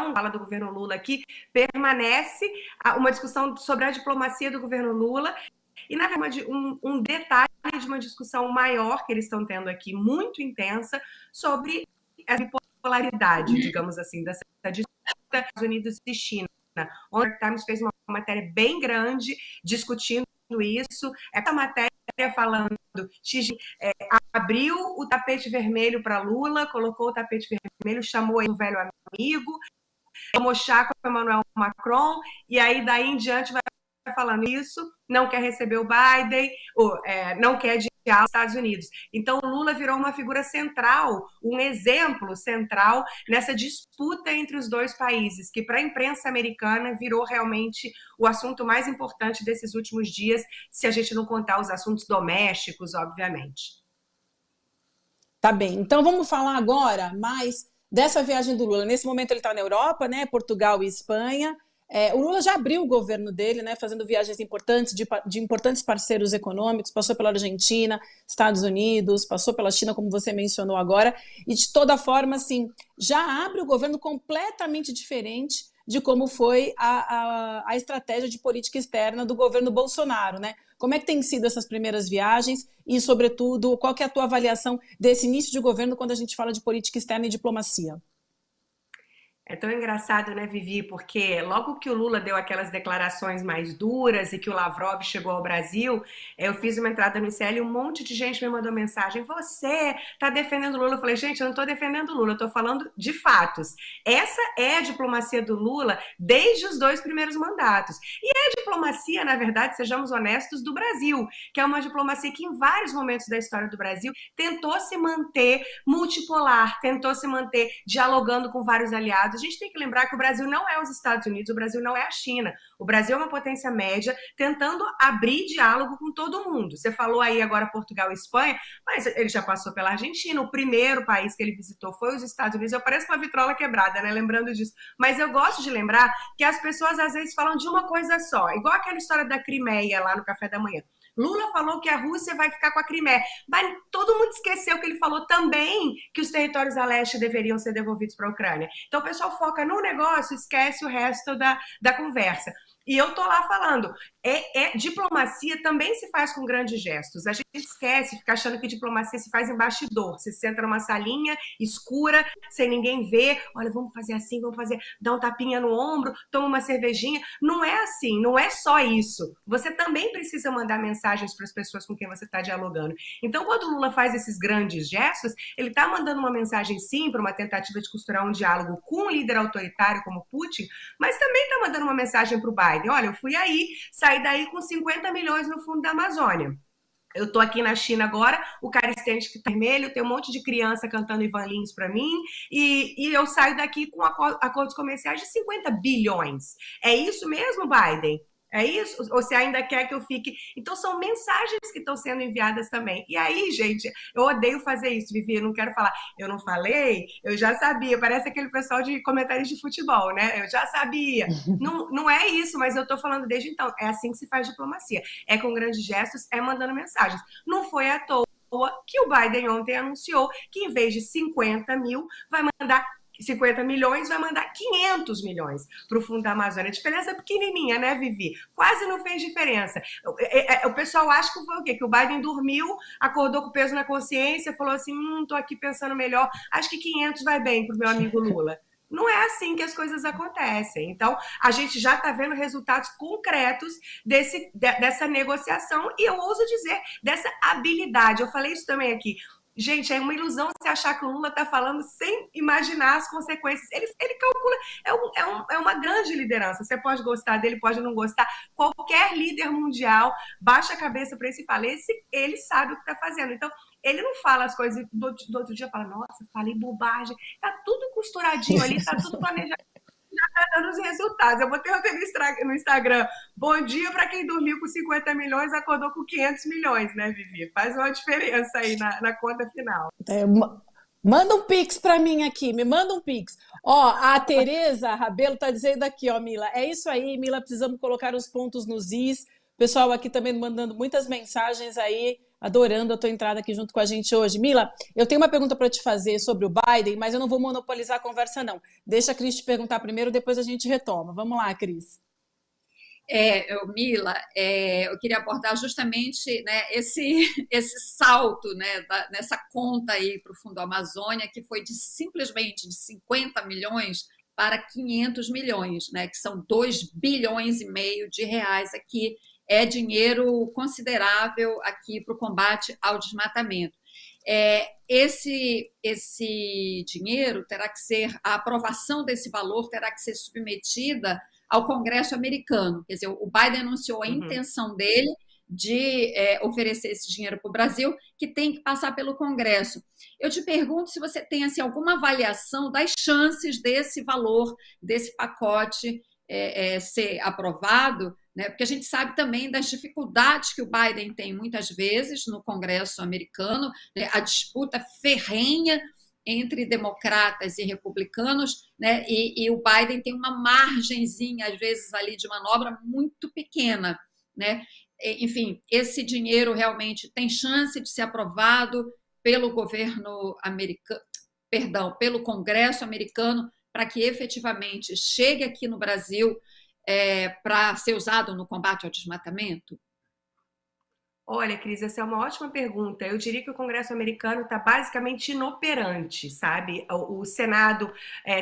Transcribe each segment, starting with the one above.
discussão, fala do governo Lula aqui, permanece uma discussão sobre a diplomacia do governo Lula, e na verdade um detalhe de uma discussão maior que eles estão tendo aqui, muito intensa, sobre a bipolaridade, digamos assim, dessa disputa Estados Unidos e China. O New York Times fez uma matéria bem grande discutindo isso. Essa matéria falando abriu o tapete vermelho para Lula, colocou o tapete vermelho, chamou ele um velho amigo, tomou chá com Emmanuel Macron, e aí daí em diante vai falando isso, não quer receber o Biden, não quer dialogar com os Estados Unidos. Então, o Lula virou uma figura central, um exemplo central nessa disputa entre os dois países, que para a imprensa americana virou realmente o assunto mais importante desses últimos dias, se a gente não contar os assuntos domésticos, obviamente. Tá bem, então vamos falar agora mais dessa viagem do Lula. Nesse momento ele está na Europa, né, Portugal e Espanha. O Lula já abriu o governo dele, né, fazendo viagens importantes de importantes parceiros econômicos, passou pela Argentina, Estados Unidos, passou pela China, como você mencionou agora, e de toda forma, assim, já abre o governo completamente diferente de como foi a estratégia de política externa do governo Bolsonaro, né? Como é que tem sido essas primeiras viagens e, sobretudo, qual que é a tua avaliação desse início de governo quando a gente fala de política externa e diplomacia? É tão engraçado, né, Vivi? Porque logo que o Lula deu aquelas declarações mais duras e que o Lavrov chegou ao Brasil, eu fiz uma entrada no ICL e um monte de gente me mandou mensagem: você tá defendendo o Lula? Eu falei: gente, eu não tô defendendo o Lula, eu tô falando de fatos. Essa é a diplomacia do Lula desde os 2 primeiros mandatos. E é a diplomacia, na verdade, sejamos honestos, do Brasil, que é uma diplomacia que em vários momentos da história do Brasil tentou se manter multipolar, tentou se manter dialogando com vários aliados. A gente tem que lembrar que o Brasil não é os Estados Unidos, o Brasil não é a China. O Brasil é uma potência média tentando abrir diálogo com todo mundo. Você falou aí agora Portugal e Espanha, mas ele já passou pela Argentina. O primeiro país que ele visitou foi os Estados Unidos. Eu pareço uma vitrola quebrada, né? Lembrando disso. Mas eu gosto de lembrar que as pessoas às vezes falam de uma coisa só, igual aquela história da Crimeia lá no café da manhã. Lula falou que a Rússia vai ficar com a Crimeia, mas todo mundo esqueceu que ele falou também que os territórios a leste deveriam ser devolvidos para a Ucrânia. Então o pessoal foca no negócio, esquece o resto da conversa. E eu tô lá falando, diplomacia também se faz com grandes gestos. A gente esquece, fica achando que diplomacia se faz em bastidor. Você senta numa salinha escura, sem ninguém ver, olha, vamos fazer assim, vamos fazer, dá um tapinha no ombro, toma uma cervejinha. Não é assim, não é só isso. Você também precisa mandar mensagens para as pessoas com quem você está dialogando. Então, quando o Lula faz esses grandes gestos, ele está mandando uma mensagem, sim, para uma tentativa de costurar um diálogo com um líder autoritário como Putin, mas também está mandando uma mensagem para o Biden. Olha, eu fui aí, saí daí com 50 milhões no fundo da Amazônia. Eu estou aqui na China agora, o cara estende que tá vermelho, tem um monte de criança cantando Ivan Lins para mim, e eu saio daqui com acordos comerciais de 50 bilhões. É isso mesmo, Biden? É isso? Ou você ainda quer que eu fique... Então, são mensagens que estão sendo enviadas também. E aí, gente, eu odeio fazer isso, Vivi, eu não quero falar. Eu não falei, eu já sabia. Parece aquele pessoal de comentários de futebol, né? Eu já sabia. Não é isso, mas eu tô falando desde então. É assim que se faz diplomacia. É com grandes gestos, é mandando mensagens. Não foi à toa que o Biden ontem anunciou que, em vez de 50 mil, vai mandar 50 milhões, vai mandar 500 milhões para o Fundo da Amazônia. A diferença é pequenininha, né, Vivi? Quase não fez diferença. O pessoal acha que foi o quê? Que o Biden dormiu, acordou com peso na consciência, falou assim, tô aqui pensando melhor, acho que 500 vai bem para o meu amigo Lula. Não é assim que as coisas acontecem. Então, a gente já está vendo resultados concretos dessa negociação e eu ouso dizer, dessa habilidade. Eu falei isso também aqui. Gente, é uma ilusão você achar que o Lula está falando sem imaginar as consequências. Ele calcula, é uma grande liderança. Você pode gostar dele, pode não gostar. Qualquer líder mundial baixa a cabeça para esse e fala, ele sabe o que está fazendo. Então, ele não fala as coisas do outro dia, fala, nossa, falei bobagem. Está tudo costuradinho ali, está tudo planejado. Já está dando os resultados. Eu botei no Instagram, bom dia para quem dormiu com 50 milhões, acordou com 500 milhões, né, Vivi? Faz uma diferença aí na conta final. Manda um pix para mim aqui, me manda um pix. Ó, a Tereza Rabelo está dizendo aqui, ó, Mila, é isso aí, Mila, precisamos colocar os pontos nos is. O pessoal aqui também mandando muitas mensagens aí adorando a tua entrada aqui junto com a gente hoje. Mila, eu tenho uma pergunta para te fazer sobre o Biden, mas eu não vou monopolizar a conversa, não. Deixa a Cris te perguntar primeiro, depois a gente retoma. Vamos lá, Cris. Mila, eu queria abordar justamente, né, esse salto, né, nessa conta aí para o Fundo Amazônia, que foi simplesmente de 50 milhões para 500 milhões, né, que são 2,5 bilhões de reais aqui, é dinheiro considerável aqui para o combate ao desmatamento. Esse dinheiro terá que ser, a aprovação desse valor terá que ser submetida ao Congresso americano. Quer dizer, o Biden anunciou a intenção dele de oferecer esse dinheiro para o Brasil, que tem que passar pelo Congresso. Eu te pergunto se você tem assim, alguma avaliação das chances desse valor, desse pacote ser aprovado, né? Porque a gente sabe também das dificuldades que o Biden tem muitas vezes no Congresso americano, né? A disputa ferrenha entre democratas e republicanos, né? E o Biden tem uma margenzinha, às vezes, ali de manobra muito pequena, né? Enfim, esse dinheiro realmente tem chance de ser aprovado pelo governo americano, perdão, pelo Congresso americano, para que efetivamente chegue aqui no Brasil para ser usado no combate ao desmatamento? Olha, Cris, essa é uma ótima pergunta. Eu diria que o Congresso americano está basicamente inoperante, sabe? O Senado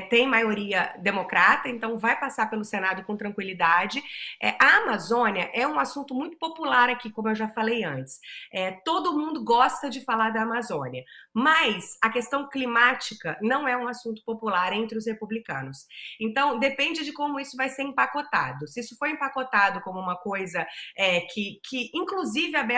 tem maioria democrata, então vai passar pelo Senado com tranquilidade. A Amazônia é um assunto muito popular aqui, como eu já falei antes. Todo mundo gosta de falar da Amazônia, mas a questão climática não é um assunto popular entre os republicanos. Então, depende de como isso vai ser empacotado. Se isso for empacotado como uma coisa que inclusive, abertamente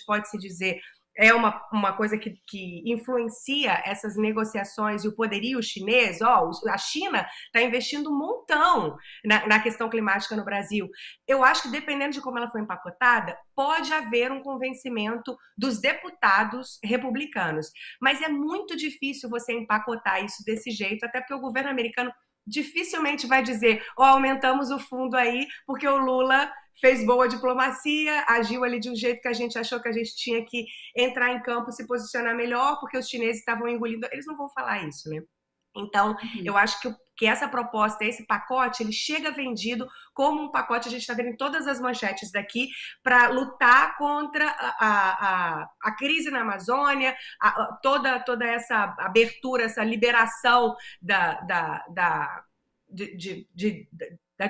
pode-se dizer, é uma coisa que influencia essas negociações e o poderio chinês. A China está investindo um montão na questão climática no Brasil. Eu acho que, dependendo de como ela for empacotada, pode haver um convencimento dos deputados republicanos. Mas é muito difícil você empacotar isso desse jeito, até porque o governo americano dificilmente vai dizer, aumentamos o fundo aí, porque o Lula fez boa diplomacia, agiu ali de um jeito que a gente achou que a gente tinha que entrar em campo, se posicionar melhor, porque os chineses estavam engolindo. Eles não vão falar isso, né? Então, eu acho que essa proposta, esse pacote, ele chega vendido como um pacote, a gente está vendo em todas as manchetes daqui, para lutar contra a crise na Amazônia, toda essa abertura, essa liberação da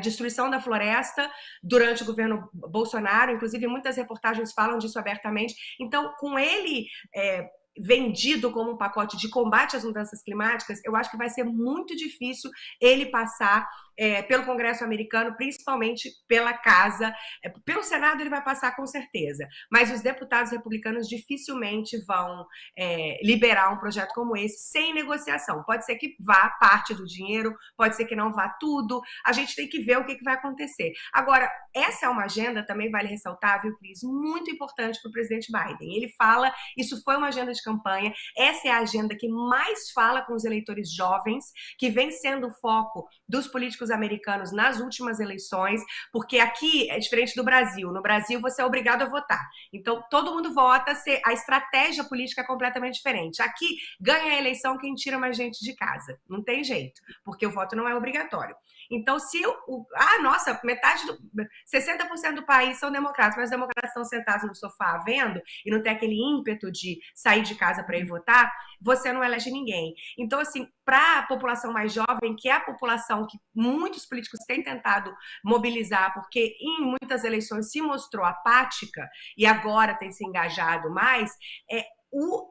destruição da floresta durante o governo Bolsonaro. Inclusive, muitas reportagens falam disso abertamente. Então, com ele vendido como um pacote de combate às mudanças climáticas, eu acho que vai ser muito difícil ele passar pelo Congresso americano, principalmente pela Casa. Pelo Senado ele vai passar com certeza, mas os deputados republicanos dificilmente vão liberar um projeto como esse sem negociação. Pode ser que vá parte do dinheiro, pode ser que não vá tudo, a gente tem que ver o que vai acontecer. Agora, essa é uma agenda, também vale ressaltar, viu, Cris, muito importante para o presidente Biden. Ele fala, isso foi uma agenda de campanha, essa é a agenda que mais fala com os eleitores jovens, que vem sendo o foco dos políticos americanos nas últimas eleições, porque aqui é diferente do Brasil. No Brasil, você é obrigado a votar. Então, todo mundo vota, a estratégia política é completamente diferente. Aqui, ganha a eleição quem tira mais gente de casa. Não tem jeito, porque o voto não é obrigatório. Então, se nossa, 60% do país são democratas, mas os democratas estão sentados no sofá vendo e não tem aquele ímpeto de sair de casa para ir votar, você não elege ninguém. Então, assim, para a população mais jovem, que é a população que muitos políticos têm tentado mobilizar, porque em muitas eleições se mostrou apática e agora tem se engajado mais,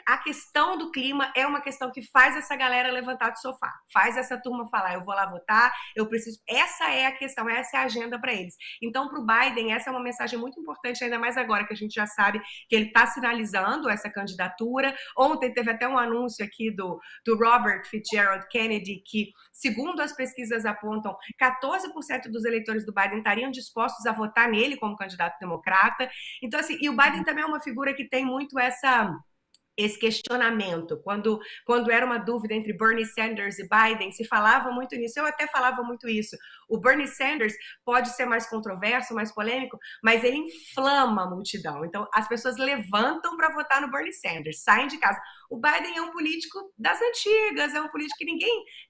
a questão do clima é uma questão que faz essa galera levantar do sofá, faz essa turma falar, eu vou lá votar, eu preciso. Essa é a questão, essa é a agenda para eles. Então, para o Biden, essa é uma mensagem muito importante, ainda mais agora que a gente já sabe que ele está sinalizando essa candidatura. Ontem teve até um anúncio aqui do Robert Fitzgerald Kennedy, que, segundo as pesquisas apontam, 14% dos eleitores do Biden estariam dispostos a votar nele como candidato democrata. Então, assim, e o Biden também é uma figura que tem muito esse questionamento. Quando era uma dúvida entre Bernie Sanders e Biden, se falava muito nisso. Eu até falava muito isso. O Bernie Sanders pode ser mais controverso, mais polêmico, mas ele inflama a multidão. Então, as pessoas levantam para votar no Bernie Sanders, saem de casa. O Biden é um político das antigas, é um político que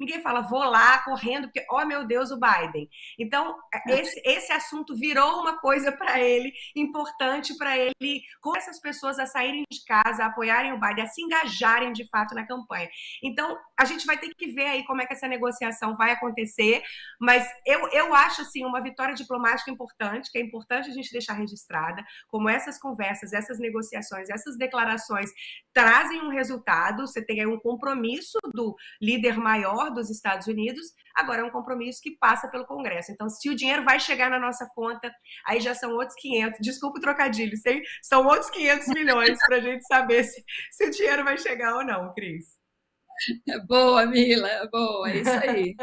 ninguém fala, vou lá correndo, porque, oh meu Deus, o Biden. Então, esse assunto virou uma coisa para ele, importante para ele, com essas pessoas a saírem de casa, a apoiarem o Biden, a se engajarem de fato na campanha. Então, a gente vai ter que ver aí como é que essa negociação vai acontecer, mas eu acho, assim, uma vitória diplomática importante, que é importante a gente deixar registrada, como essas conversas, essas negociações, essas declarações trazem um resultado, você tem aí um compromisso do líder maior dos Estados Unidos, agora é um compromisso que passa pelo Congresso. Então, se o dinheiro vai chegar na nossa conta, aí já são outros 500, desculpa o trocadilho, são outros 500 milhões para a gente saber se o dinheiro vai chegar ou não, Cris. Boa, Mila, boa, é isso aí.